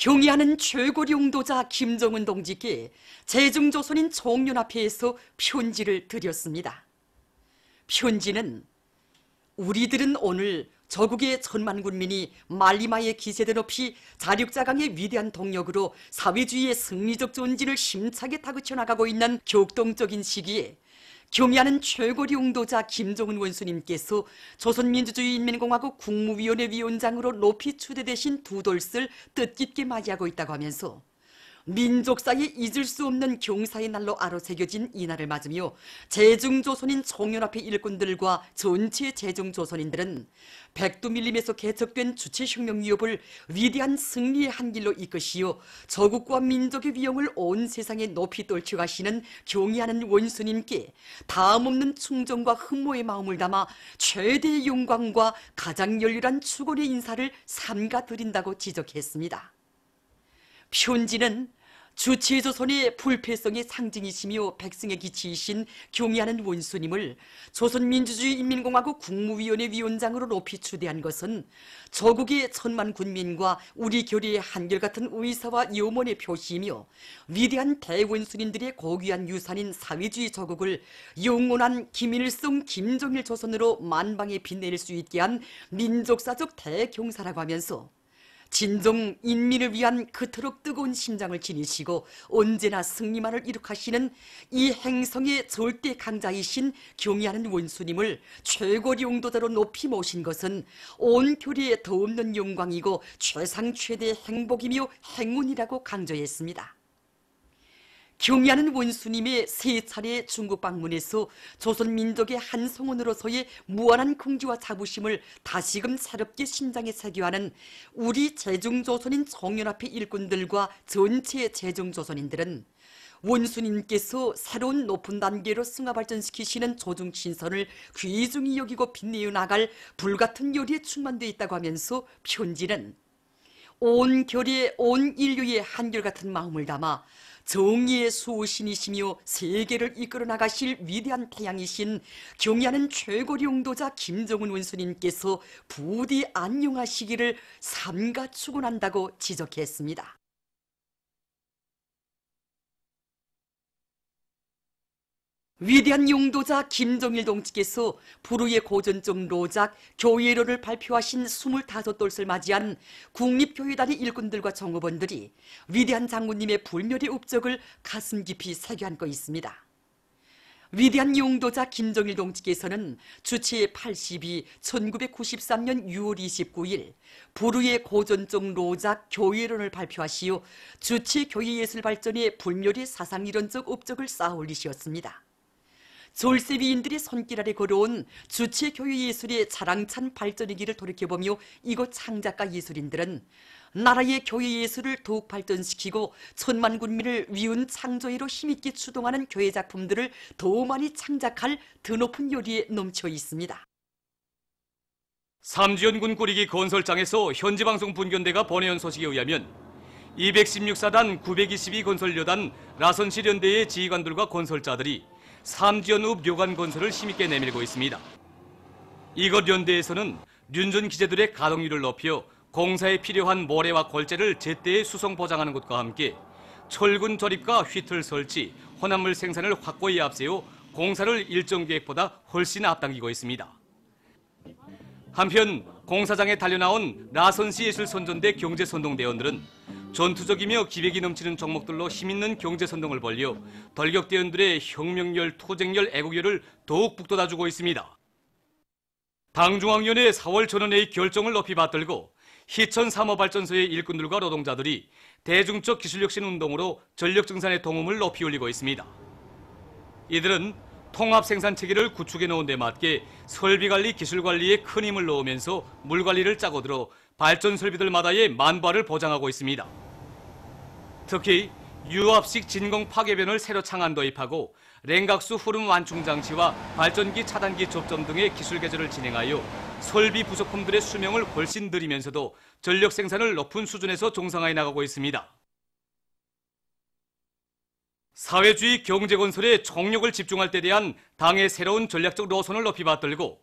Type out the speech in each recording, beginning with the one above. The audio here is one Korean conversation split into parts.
경의하는 최고리 용도자 김정은 동지께 제중조선인 총연합회에서 편지를 드렸습니다. 편지는 우리들은 오늘 저국의 천만 군민이 말리마의 기세대 높이 자력자강의 위대한 동력으로 사회주의의 승리적 존진을 힘차게 다그쳐 나가고 있는 격동적인 시기에 경의하는 최고리 용도자 김정은 원수님께서 조선민주주의인민공화국 국무위원회 위원장으로 높이 추대되신 두 돌을 뜻깊게 맞이하고 있다고 하면서 민족사에 잊을 수 없는 경사의 날로 아로새겨진 이날을 맞으며 제중조선인 총연합회 일꾼들과 전체 제중조선인들은 백두밀림에서 개척된 주체혁명 위협을 위대한 승리의 한 길로 이끄시어 저국과 민족의 위용을 온 세상에 높이 떨쳐가시는 경의하는 원수님께 다음없는 충정과 흠모의 마음을 담아 최대의 영광과 가장 열렬한 축원의 인사를 삼가 드린다고 지적했습니다. 편지는 주체조선의 불패성의 상징이시며 백성의 기치이신 경의하는 원수님을 조선민주주의인민공화국 국무위원회 위원장으로 높이 추대한 것은 저국의 천만 군민과 우리 교리의 한결같은 의사와 염원의 표시이며 위대한 대원수님들의 고귀한 유산인 사회주의 저국을 영원한 김일성, 김정일 조선으로 만방에 빛낼 수 있게 한 민족사적 대경사라고 하면서 진정 인민을 위한 그토록 뜨거운 심장을 지니시고 언제나 승리만을 이룩하시는 이 행성의 절대 강자이신 경의하는 원수님을 최고리 용도자로 높이 모신 것은 온 교리에 더없는 영광이고 최상 최대의 행복이며 행운이라고 강조했습니다. 경의하는 원수님의 세 차례 중국 방문에서 조선민족의 한 성원으로서의 무한한 긍지와 자부심을 다시금 새롭게 심장에 새겨하는 우리 제중조선인 총연합회 일꾼들과 전체 제중조선인들은 원수님께서 새로운 높은 단계로 승화 발전시키시는 조중신선을 귀중히 여기고 빛내어 나갈 불같은 열의에 충만되어 있다고 하면서 편지는 온 결의 온 인류의 한결같은 마음을 담아 정의의 수호신이시며 세계를 이끌어 나가실 위대한 태양이신 경의하는 최고리 용도자 김정은 원수님께서 부디 안녕하시기를 삼가 축원한다고 지적했습니다. 위대한 용도자 김정일 동지께서 불후의 고전적 로작 교회론을 발표하신 25돌을 맞이한 국립교회단의 일꾼들과 정업원들이 위대한 장군님의 불멸의 업적을 가슴 깊이 새겨안고 있습니다. 위대한 용도자 김정일 동지께서는 주체 82, 1993년 6월 29일 불후의 고전적 로작 교회론을 발표하시어 주체 교회예술 발전의 불멸의 사상이론적 업적을 쌓아 올리셨습니다. 졸세비인들의 손길 아래 걸어온 주체교회 예술의 자랑찬 발전의 길을 돌이켜보며 이곳 창작가 예술인들은 나라의 교회 예술을 더욱 발전시키고 천만 군민을 위운 창조회로 힘있게 추동하는 교회 작품들을 더 많이 창작할 드높은 요리에 넘쳐 있습니다. 삼지연군 꾸리기 건설장에서 현지방송 분견대가 보내온 소식에 의하면 216사단 922건설여단 라선시련대의 지휘관들과 건설자들이 삼지연읍 료관 건설을 힘있게 내밀고 있습니다. 이것 연대에서는 륜전 기재들의 가동률을 높여 공사에 필요한 모래와 골재를 제때에 수송 보장하는 것과 함께 철근 조립과 휘틀 설치, 혼합물 생산을 확고히 앞세워 공사를 일정 계획보다 훨씬 앞당기고 있습니다. 한편 공사장에 달려나온 라선시 예술선전대 경제선동대원들은 전투적이며 기백이 넘치는 종목들로 힘있는 경제선동을 벌려 돌격대원들의 혁명열, 투쟁열, 애국열을 더욱 북돋아주고 있습니다. 당중앙위원회 4월 전원회의 결정을 높이 받들고 희천 3호 발전소의 일꾼들과 노동자들이 대중적 기술혁신 운동으로 전력 증산의 동음을 높이 올리고 있습니다. 이들은 통합 생산 체계를 구축해 놓은 데 맞게 설비 관리, 기술 관리에 큰 힘을 넣으면서 물 관리를 짜고 들어 발전 설비들마다의 만발을 보장하고 있습니다. 특히 유압식 진공 파괴변을 새로 창안 도입하고 랭각수 후름 완충 장치와 발전기 차단기 접점 등의 기술 개조를 진행하여 설비 부속품들의 수명을 훨씬 늘리면서도 전력 생산을 높은 수준에서 정상화해 나가고 있습니다. 사회주의 경제건설에 총력을 집중할 때 대한 당의 새로운 전략적 노선을 높이 받들고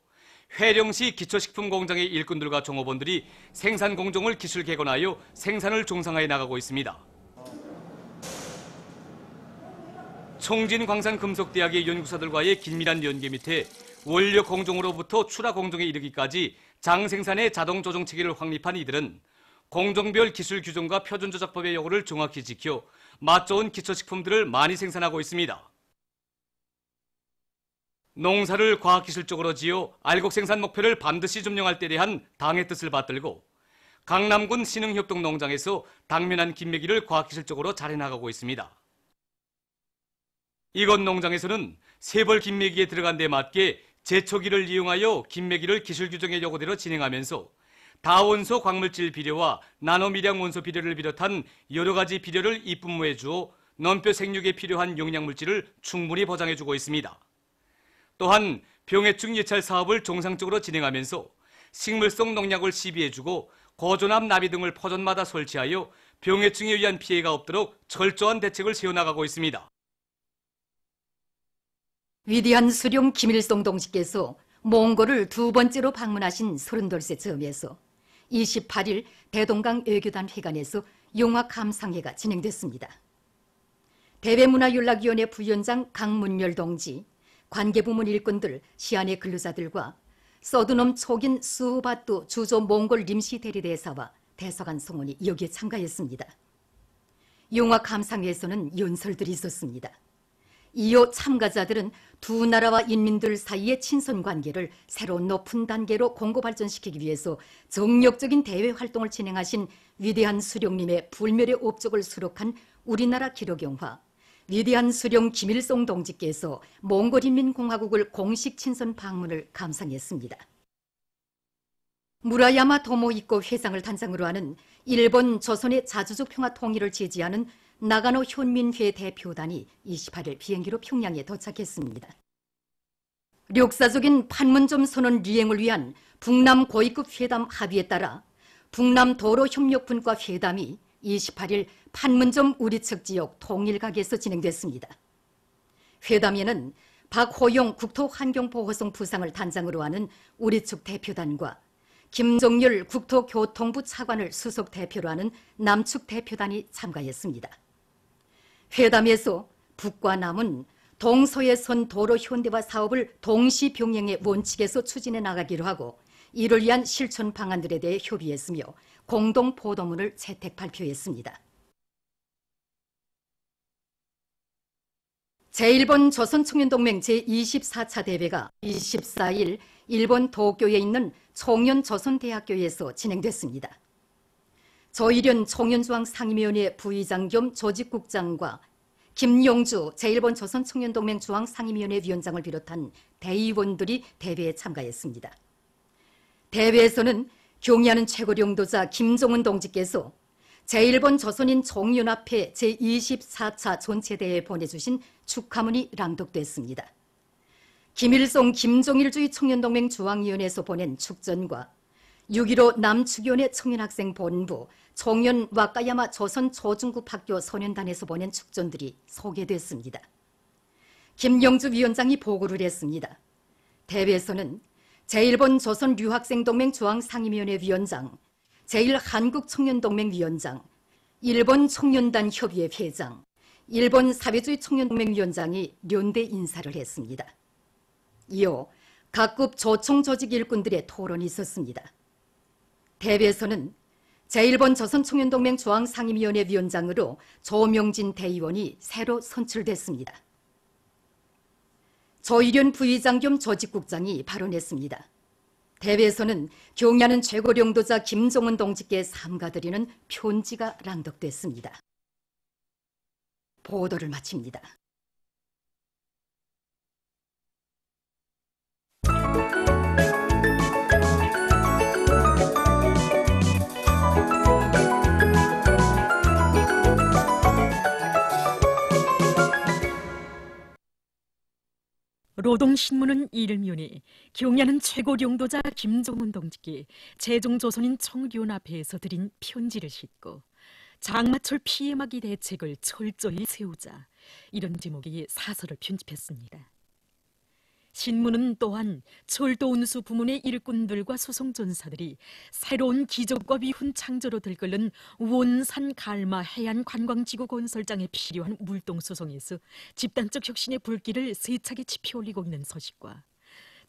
회령시 기초식품 공장의 일꾼들과 종업원들이 생산 공정을 기술 개건하여 생산을 종상화해 나가고 있습니다. 총진광산금속대학의 연구사들과의 긴밀한 연계 밑에 원료 공정으로부터 출하 공정에 이르기까지 장 생산의 자동 조정 체계를 확립한 이들은 공정별 기술 규정과 표준 조작법의 요구를 정확히 지켜 맛 좋은 기초식품들을 많이 생산하고 있습니다. 농사를 과학기술적으로 지어 알곡 생산 목표를 반드시 점령할 때 대한 당의 뜻을 받들고 강남군 신흥협동농장에서 당면한 김매기를 과학기술적으로 잘 해나가고 있습니다. 이곳 농장에서는 세벌 김매기에 들어간 데 맞게 제초기를 이용하여 김매기를 기술 규정의 요구대로 진행하면서 다원소 광물질 비료와 나노미량 원소 비료를 비롯한 여러 가지 비료를 입분무해 주어 논뼈 생육에 필요한 영양물질을 충분히 보장해주고 있습니다. 또한 병해충 예찰 사업을 정상적으로 진행하면서 식물성 농약을 시비해주고 고전압 나비 등을 포존마다 설치하여 병해충에 의한 피해가 없도록 철저한 대책을 세워나가고 있습니다. 위대한 수령 김일성 동지께서 몽골을 두 번째로 방문하신 32세 즈음에서 28일 대동강 외교단 회관에서 용화 감상회가 진행됐습니다. 대외문화연락위원회 부위원장 강문열 동지, 관계부문 일꾼들, 시안의 근로자들과 서두놈 촉인 수바뚜 주조 몽골 임시 대리대사와 대사관 성원이 여기에 참가했습니다. 용화 감상회에서는 연설들이 있었습니다. 이어 참가자들은 두 나라와 인민들 사이의 친선 관계를 새로 높은 단계로 공고 발전시키기 위해서 정력적인 대외 활동을 진행하신 위대한 수령님의 불멸의 업적을 수록한 우리나라 기록영화 위대한 수령 김일성 동지께서 몽골인민공화국을 공식 친선 방문을 감상했습니다. 무라야마 도모이코 회장을 단장으로 하는 일본 조선의 자주적 평화 통일을 지지하는 나가노 현민회 대표단이 28일 비행기로 평양에 도착했습니다. 역사적인 판문점 선언 리행을 위한 북남 고위급 회담 합의에 따라 북남 도로협력분과 회담이 28일 판문점 우리측 지역 통일각에서 진행됐습니다. 회담에는 박호용 국토환경보호성 부상을 단장으로 하는 우리측 대표단과 김종률 국토교통부 차관을 수석 대표로 하는 남측 대표단이 참가했습니다. 회담에서 북과 남은 동서해선 도로 현대화 사업을 동시 병행의 원칙에서 추진해 나가기로 하고 이를 위한 실천 방안들에 대해 협의했으며 공동 보도문을 채택 발표했습니다. 제1번 조선청년동맹 제24차 대회가 24일 일본 도쿄에 있는 총연조선대학교에서 진행됐습니다. 조일현 총연조항 상임위원회 부의장 겸 조직국장과 김용주 제1번 조선청년동맹 중앙상임위원회 위원장을 비롯한 대의원들이 대회에 참가했습니다. 대회에서는 경의하는 최고령도자 김정은 동지께서 제1번 조선인 총연합회 제24차 전체대회에 보내주신 축하문이 랑독됐습니다. 김일성 김정일주의 청년동맹 중앙위원회에서 보낸 축전과 6.15 남축위원회 청년학생 본부, 청년 와카야마 조선 초중급 학교 소년단에서 보낸 축전들이 소개됐습니다. 김영주 위원장이 보고를 했습니다. 대회에서는 제1번 조선 유학생동맹 중앙상임위원회 위원장, 제1한국청년동맹 위원장, 일본 청년단 협의회 회장, 일본 사회주의 청년동맹 위원장이 연대 인사를 했습니다. 이어 각급 조총 조직 일꾼들의 토론이 있었습니다. 대회에서는 제1번 조선청년동맹 중앙상임위원회 위원장으로 조명진 대의원이 새로 선출됐습니다. 조일현 부의장 겸 조직국장이 발언했습니다. 대회에서는 경의하는 최고령도자 김정은 동지께 삼가드리는 편지가 랑독됐습니다. 보도를 마칩니다. 노동신문은 이름이오니 경의하는 최고령도자 김정은 동지께 세종조선인 청년합회에서 드린 편지를 싣고 장마철 피해막이 대책을 철저히 세우자 이런 제목의 사설을 편집했습니다. 신문은 또한 철도 운수 부문의 일꾼들과 수송전사들이 새로운 기적과 위훈 창조로 들끓는 원산 갈마 해안 관광지구 건설장에 필요한 물동 수송에서 집단적 혁신의 불길을 세차게 지펴올리고 있는 소식과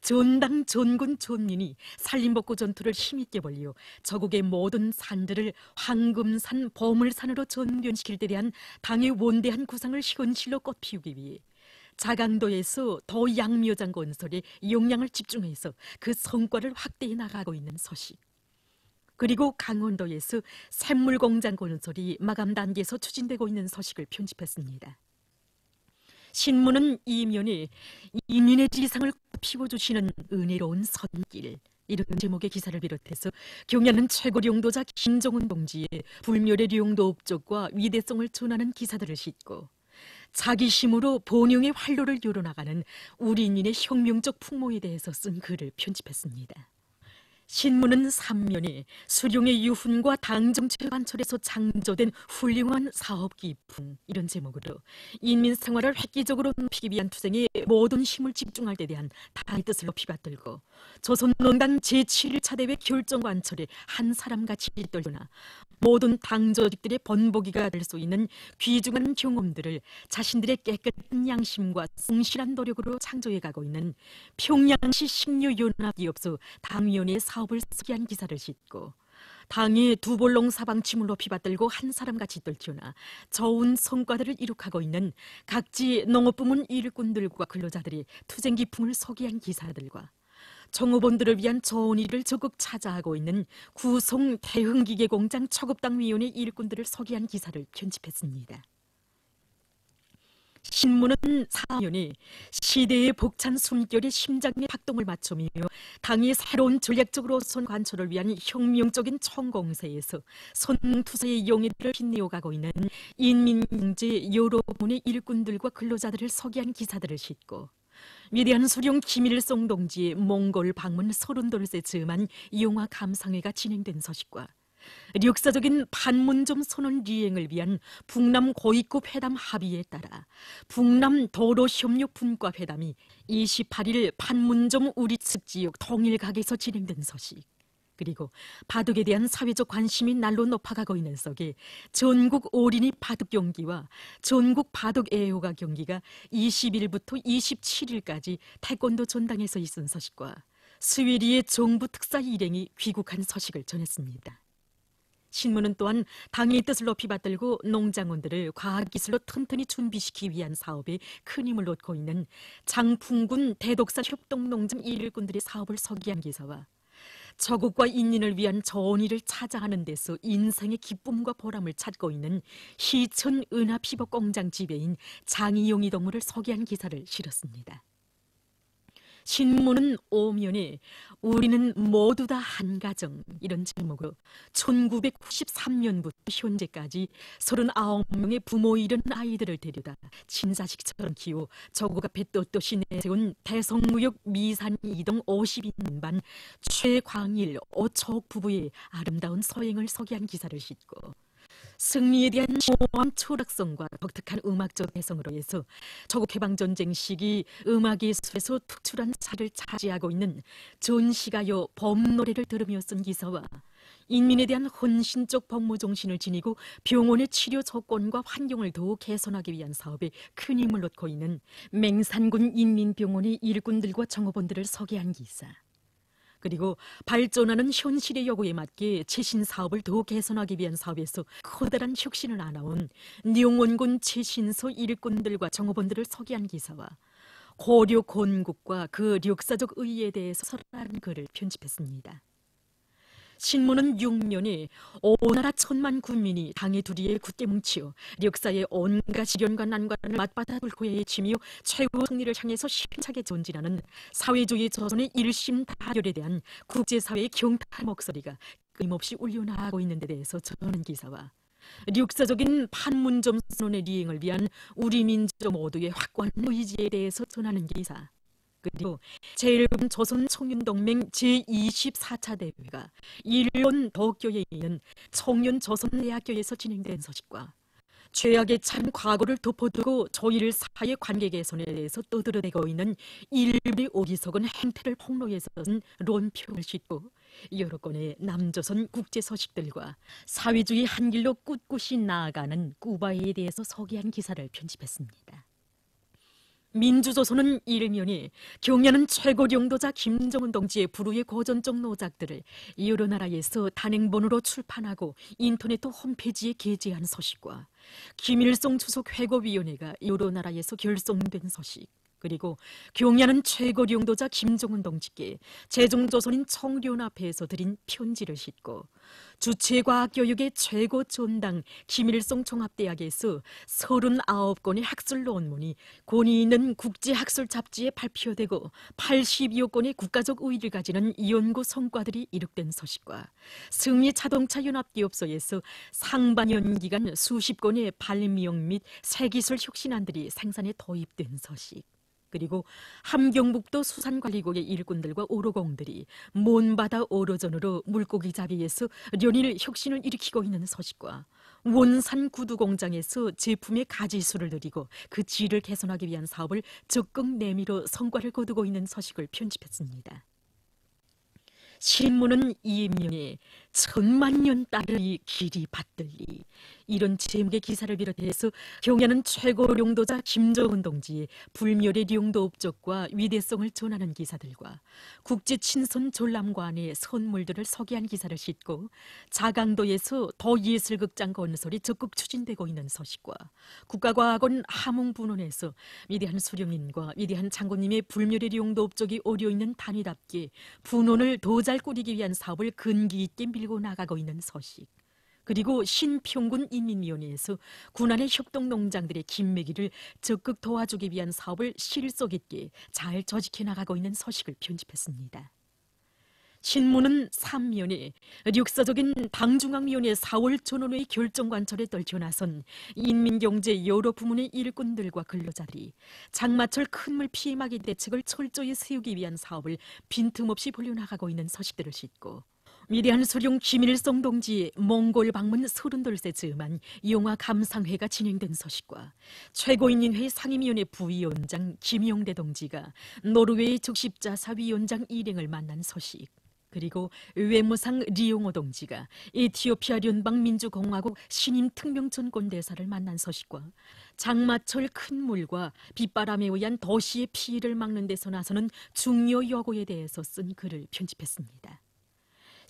전당 전군 전민이 산림복구 전투를 힘있게 벌려 저국의 모든 산들을 황금산, 보물산으로 전변시킬 때 대한 당의 원대한 구상을 현실로 꽃피우기 위해 자강도에서 더 양묘장 건설에 역량을 집중해서 그 성과를 확대해 나가고 있는 소식. 그리고 강원도에서 샘물공장 건설이 마감 단계에서 추진되고 있는 소식을 편집했습니다. 신문은 이면에 인민의 지상을 피워주시는 은혜로운 선길, 이런 제목의 기사를 비롯해서 경야는 최고 령도자 김정은 동지의 불멸의 령도 업적과 위대성을 전하는 기사들을 싣고 자기 힘으로 번영의 활로를 열어나가는 우리 인민의 혁명적 풍모에 대해서 쓴 글을 편집했습니다. 신문은 3면에 수령의 유훈과 당정체 관철에서 창조된 훌륭한 사업 기풍, 이런 제목으로 인민 생활을 획기적으로 높이기 위한 투쟁에 모든 힘을 집중할 때 대한 당의 뜻을 높이 받들고 조선농단 제7차 대회 결정 관철에 한 사람같이 떨거나 모든 당조직들의 번복이가 될 수 있는 귀중한 경험들을 자신들의 깨끗한 양심과 성실한 노력으로 창조해가고 있는 평양시 식료연합기업소 당위원회의 사업을 소개한 기사를 싣고 당의 두볼롱 사방침을 높이 받들고 한 사람같이 떨쳐나 좋은 성과들을 이룩하고 있는 각지 농업부문 일꾼들과 근로자들이 투쟁 기풍을 소개한 기사들과 종업원들을 위한 좋은 일을 적극 찾아하고 있는 구송 대흥기계공장 초급당위원회 일꾼들을 소개한 기사를 편집했습니다. 신문은 4면에 시대의 벅찬 숨결에 심장의 박동을 맞추며 당이 새로운 전략적으로 선 관철을 위한 혁명적인 총공세에서 선투사의 용의를 빛내어가고 있는 인민경제 여러 부문의 일꾼들과 근로자들을 소개한 기사들을 싣고 위대한 수령 김일성 동지의 몽골 방문 32세 즈음한 영화 감상회가 진행된 소식과 역사적인 판문점 선언 리행을 위한 북남 고위급 회담 합의에 따라 북남 도로협력 분과 회담이 28일 판문점 우리측 지역 통일각에서 진행된 소식, 그리고 바둑에 대한 사회적 관심이 날로 높아가고 있는 속에 전국 어린이 바둑 경기와 전국 바둑 애호가 경기가 20일부터 27일까지 태권도 전당에서 있은 소식과 스웨리의 정부 특사 일행이 귀국한 소식을 전했습니다. 신문은 또한 당의 뜻을 높이 받들고 농장원들을 과학기술로 튼튼히 준비시키기 위한 사업에 큰 힘을 놓고 있는 장풍군 대독산 협동농장 일꾼들의 사업을 소개한 기사와 저국과 인민을 위한 좋은 일을 찾아하는 데서 인생의 기쁨과 보람을 찾고 있는 희천 은합희복공장 지배인 장이용이 동무를 소개한 기사를 실었습니다. 신문은 5면에 우리는 모두 다 한 가정, 이런 제목으로 1993년부터 현재까지 39명의 부모 잃은 아이들을 데려다 친자식처럼 키워 저국 앞에 떳떳이 내세운 대성무역 미산 이동 52년 반 최광일, 오초옥 부부의 아름다운 소행을 소개한 기사를 싣고 승리에 대한 심오한 철학성과 독특한 음악적 개성으로 해서 조국 해방전쟁 시기 음악예술에서 특출한 자리를 차지하고 있는 전시가요 봄노래를 들으며 쓴 기사와 인민에 대한 헌신적 복무정신을 지니고 병원의 치료 조건과 환경을 더욱 개선하기 위한 사업에 큰 힘을 놓고 있는 맹산군 인민병원의 일꾼들과 정업원들을 소개한 기사, 그리고 발전하는 현실의 요구에 맞게 최신 사업을 더 개선하기 위한 사업에서 커다란 혁신을 안아온 령원군 최신소 일꾼들과 정업원들을 소개한 기사와 고려 건국과 그 역사적 의의에 대해서 설하는 글을 편집했습니다. 신문은 6면에 오나라 천만 군민이 당의 두리에 굳게 뭉치어 역사의 온갖 시련과 난관을 맞받아 뚫고 헤치며 최고 승리를 향해서 힘차게 전진하는 사회주의 조선의 일심 다결에 대한 국제사회의 경탄 목소리가 끊임없이 울려나가고 있는 데 대해서 전하는 기사와 역사적인 판문점 선언의 리행을 위한 우리 민족 모두의 확고한 의지에 대해서 전하는 기사, 그리고 제1본 조선청년동맹 제24차 대회가 일본 도쿄에 있는 청년조선대학교에서 진행된 소식과 죄악에 찬 과거를 덮어두고 조일 사회 관계 개선에 대해서 떠들어대고 있는 일부의 오기석은 행태를 폭로해서 쓴 론표를 싣고 여러 건의 남조선 국제 소식들과 사회주의 한 길로 꿋꿋이 나아가는 쿠바에 대해서 소개한 기사를 편집했습니다. 민주조선은 일면에 경야는 최고領導자 김정은 동지의 불후의 고전적 노작들을 여러 나라에서 단행본으로 출판하고 인터넷 홈페이지에 게재한 소식과 김일성 주석 회고위원회가 여러 나라에서 결성된 소식, 그리고 경야는 최고領導자 김정은 동지께 제중조선인 청련합회에서 드린 편지를 싣고 주체과학교육의 최고 전당 김일성 종합대학에서 39건의 학술 논문이 권위 있는 국제학술 잡지에 발표되고 82여 건의 국가적 의의를 가지는 연구 성과들이 이룩된 소식과 승리자동차연합기업소에서 상반년 기간 수십 건의 발명 및 새기술 혁신안들이 생산에 도입된 소식, 그리고 함경북도 수산관리국의 일꾼들과 오로공들이 먼바다 오로전으로 물고기 잡이에서 연일 혁신을 일으키고 있는 소식과 원산 구두 공장에서 제품의 가지수를 늘리고 그 질을 개선하기 위한 사업을 적극 내밀어 성과를 거두고 있는 소식을 편집했습니다. 신문은 이임령에 1000만년 따르리 길이 받들리, 이런 제목의 기사를 비롯해서 경야는 최고領導자 김정은 동지의 불멸의領導업적과 위대성을 전하는 기사들과 국제 친선 전람관의 선물들을 소개한 기사를 싣고 자강도에서 도예술극장 건설이 적극 추진되고 있는 소식과 국가과학원 함흥분원에서 위대한 수령님과 위대한 장군님의 불멸의領導업적이 어려있는 단위답게 분원을 더 잘 꾸리기 위한 사업을 근기 있게 밀고 나가고 있는 소식, 그리고 신평군 인민위원회에서 군안의 협동농장들의 김매기를 적극 도와주기 위한 사업을 실속 있게 잘 조직해 나가고 있는 소식을 편집했습니다. 신문은 3면에 역사적인 당중앙위원회 4월 전원회의 결정관철에 떨쳐나선 인민경제 여러 부문의 일꾼들과 근로자들이 장마철 큰물 피해막이 대책을 철저히 세우기 위한 사업을 빈틈없이 벌려나가고 있는 소식들을 싣고 위대한 수령 김일성 동지의 몽골 방문 32세 즈음한 영화 감상회가 진행된 소식과 최고인민회 상임위원회 부위원장 김용대 동지가 노르웨이 적십자사 위원장 일행을 만난 소식, 그리고 외무상 리용호 동지가 에티오피아聯邦민주공화국 신임 특명전권대사를 만난 소식과 장마철 큰 물과 빗바람에 의한 도시의 피해를 막는 데서 나서는 중요 요구에 대해서 쓴 글을 편집했습니다.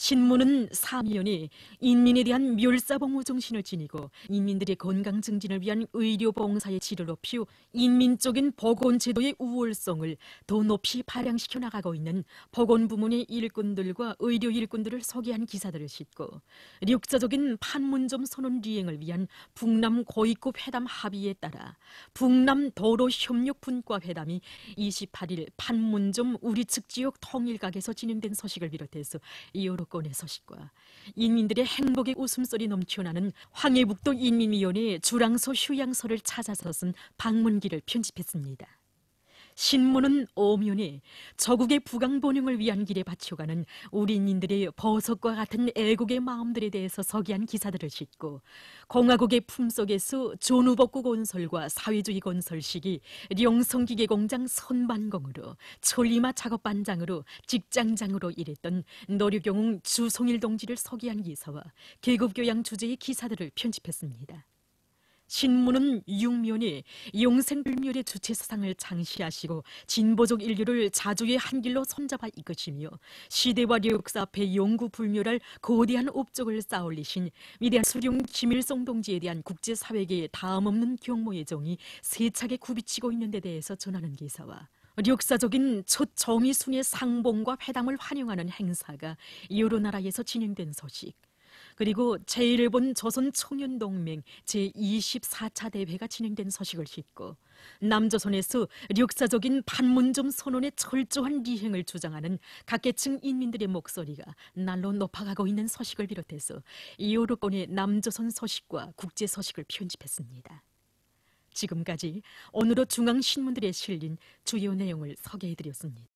신문은 사면에 인민에 대한 멸사봉호 정신을 지니고 인민들의 건강 증진을 위한 의료봉사의 질을 높여 인민적인 보건제도의 우월성을 더 높이 발扬시켜 나가고 있는 보건부문의 일꾼들과 의료 일꾼들을 소개한 기사들을 싣고 역사적인 판문점 선언 리행을 위한 북남 고위급 회담 합의에 따라 북남 도로협력분과회담이 28일 판문점 우리 측 지역 통일각에서 진행된 소식을 비롯해서 여러 건의 소식과 인민들의 행복의 웃음소리 넘쳐나는 황해북도 인민위원회 주랑소 휴양소를 찾아서 쓴 방문기를 편집했습니다. 신문은 오면에 저국의 부강본영을 위한 길에 바쳐가는 우리인들의 보석과 같은 애국의 마음들에 대해서 소개한 기사들을 싣고 공화국의 품속에서 전후복구 건설과 사회주의 건설식이 령성기계 공장 선반공으로 천리마 작업반장으로 직장장으로 일했던 노류경웅 주송일 동지를 소개한 기사와 계급교양 주제의 기사들을 편집했습니다. 신문은 6면에 영생불멸의 주체사상을 장시하시고 진보적 인류를 자주의 한 길로 손잡아 이끄시며 시대와 역사 앞에 영구불멸할 거대한 업적을 쌓아올리신 위대한 수령 김일성 동지에 대한 국제사회계의 다음없는 경모의 정이 세차게 굽이치고 있는 데 대해서 전하는 기사와 역사적인 첫 정의순의 상봉과 회담을 환영하는 행사가 여러 나라에서 진행된 소식, 그리고 제1본 조선청년동맹 제24차 대회가 진행된 소식을 싣고 남조선에서 역사적인 판문점 선언의 철저한 리행을 주장하는 각계층 인민들의 목소리가 날로 높아가고 있는 소식을 비롯해서 여러 건의 남조선 소식과 국제 소식을 편집했습니다. 지금까지 오늘의 중앙신문들에 실린 주요 내용을 소개해드렸습니다.